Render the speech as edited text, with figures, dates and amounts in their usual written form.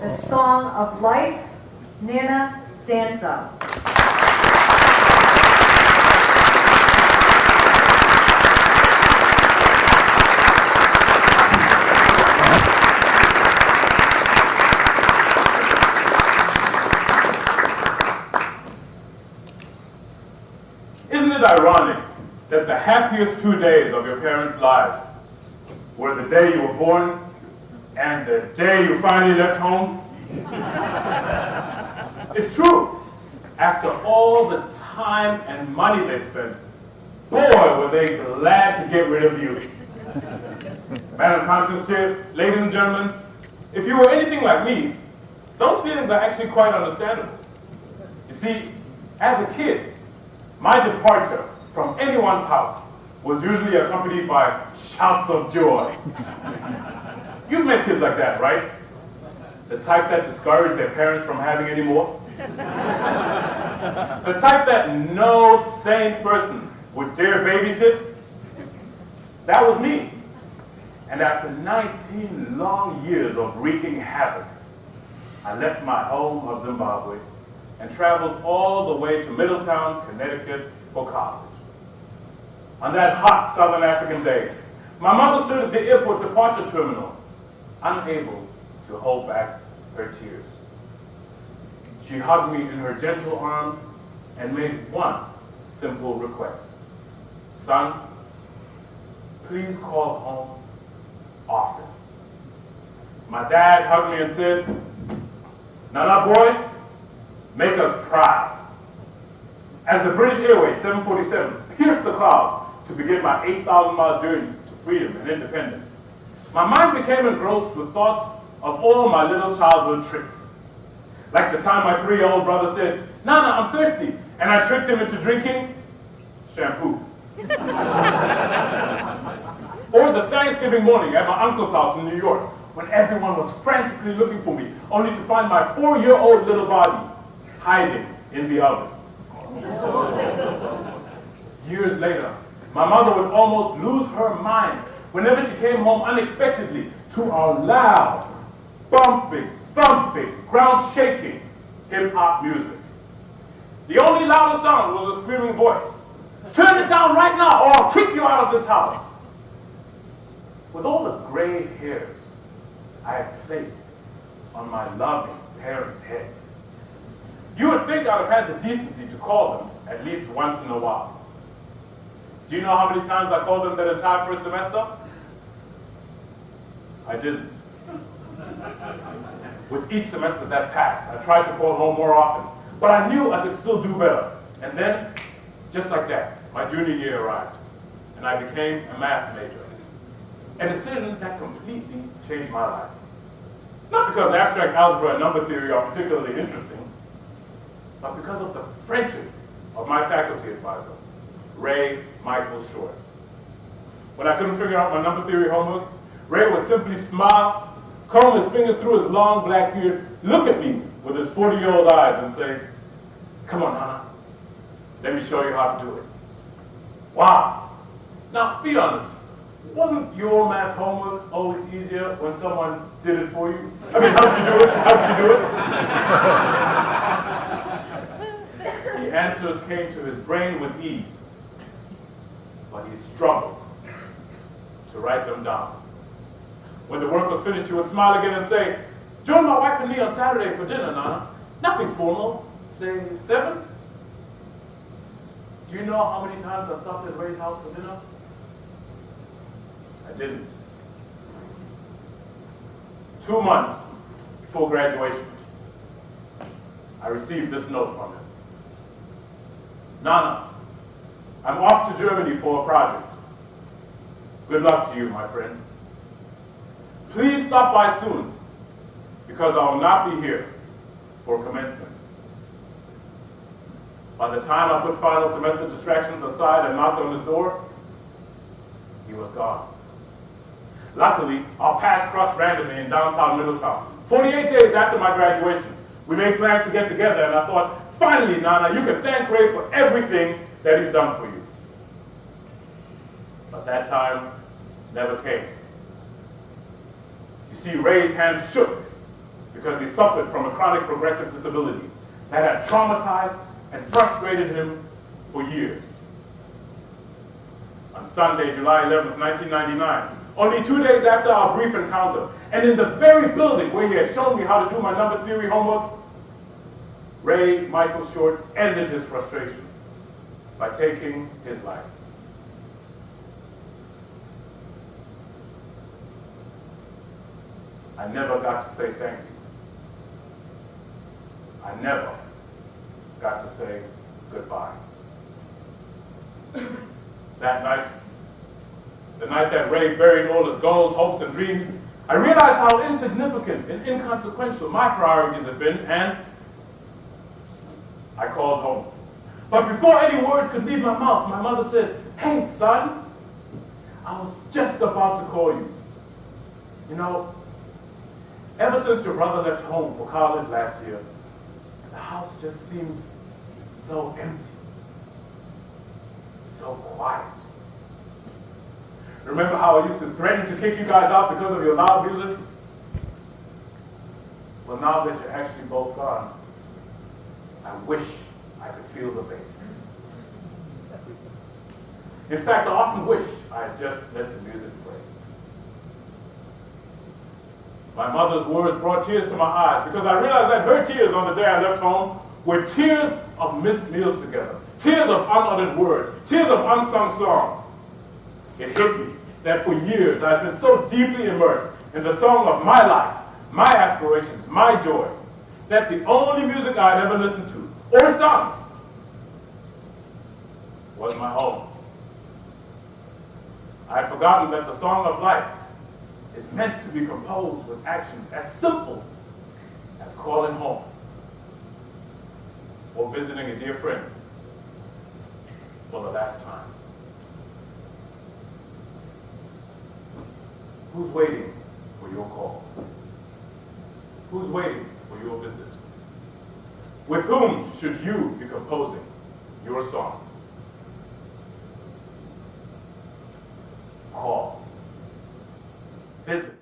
the Song of Life, Nana Danso. Isn't it ironic that the happiest 2 days of your parents' lives were the day you were born and the day you finally left home? It's true. After all the time and money they spent, boy, were they glad to get rid of you. Madam Countess here, ladies and gentlemen, if you were anything like me, those feelings are actually quite understandable. You see, as a kid, my departure from anyone's house was usually accompanied by shouts of joy. You've met kids like that, right? The type that discourage their parents from having any more. The type that no sane person would dare babysit. That was me. And after 19 long years of wreaking havoc, I left my home of Zimbabwe and traveled all the way to Middletown, Connecticut for college. On that hot Southern African day, my mother stood at the airport departure terminal, unable to hold back her tears. She hugged me in her gentle arms and made one simple request. Son, please call home often. My dad hugged me and said, Nana boy, make us proud. As the British Airways 747 pierced the clouds to begin my 8,000-mile journey to freedom and independence, my mind became engrossed with thoughts of all my little childhood tricks. Like the time my 3-year-old brother said, Nana, I'm thirsty, and I tricked him into drinking shampoo. Or the Thanksgiving morning at my uncle's house in New York, when everyone was frantically looking for me, only to find my 4-year-old little body hiding in the oven. Years later, my mother would almost lose her mind whenever she came home unexpectedly to our loud, bumping, thumping, ground-shaking hip-hop music. The only louder sound was a screaming voice. Turn it down right now or I'll kick you out of this house. With all the gray hairs I had placed on my loving parents' heads, you would think I'd have had the decency to call them at least once in a while. Do you know how many times I called them that entire first semester? I didn't. With each semester that passed, I tried to call home more often, but I knew I could still do better. And then, just like that, my junior year arrived, and I became a math major. A decision that completely changed my life. Not because abstract algebra and number theory are particularly interesting, but because of the friendship of my faculty advisor, Ray Michael Short. When I couldn't figure out my number theory homework, Ray would simply smile, comb his fingers through his long black beard, look at me with his 40-year-old eyes and say, come on, Nana, let me show you how to do it. Wow. Now, be honest. Wasn't your math homework always easier when someone did it for you? I mean, helped you do it? Helped you do it? The answers came to his brain with ease, but he struggled to write them down. When the work was finished, he would smile again and say, join my wife and me on Saturday for dinner, Nana. Nothing formal. Say 7? Do you know how many times I stopped at Ray's house for dinner? I didn't. 2 months before graduation, I received this note from him. Nana, I'm off to Germany for a project. Good luck to you, my friend. Please stop by soon, because I will not be here for commencement. By the time I put final semester distractions aside and knocked on his door, he was gone. Luckily, our paths crossed randomly in downtown Middletown. 48 days after my graduation, we made plans to get together, and I thought, finally, Nana, you can thank Ray for everything that he's done for you. But that time never came. You see, Ray's hands shook because he suffered from a chronic progressive disability that had traumatized and frustrated him for years. On Sunday, July 11th, 1999, only 2 days after our brief encounter, and in the very building where he had shown me how to do my number theory homework, Ray Michael Short ended his frustration by taking his life. I never got to say thank you. I never got to say goodbye. That night, the night that Ray buried all his goals, hopes, and dreams, I realized how insignificant and inconsequential my priorities had been, and I called home. But before any words could leave my mouth, my mother said, "Hey, son, I was just about to call you. You know, ever since your brother left home for college last year, the house just seems so empty, so quiet. Remember how I used to threaten to kick you guys out because of your loud music? Well, now that you're actually both gone, I wish I could feel the bass. In fact, I often wish I had just let the music play." My mother's words brought tears to my eyes because I realized that her tears on the day I left home were tears of missed meals together, tears of unuttered words, tears of unsung songs. It hit me that for years I've been so deeply immersed in the song of my life, my aspirations, my joy, that the only music I'd ever listened to or sung was my own. I had forgotten that the song of life is meant to be composed with actions as simple as calling home or visiting a dear friend for the last time. Who's waiting for your call? Who's waiting for your visit? With whom should you be composing your song? Call. Visit.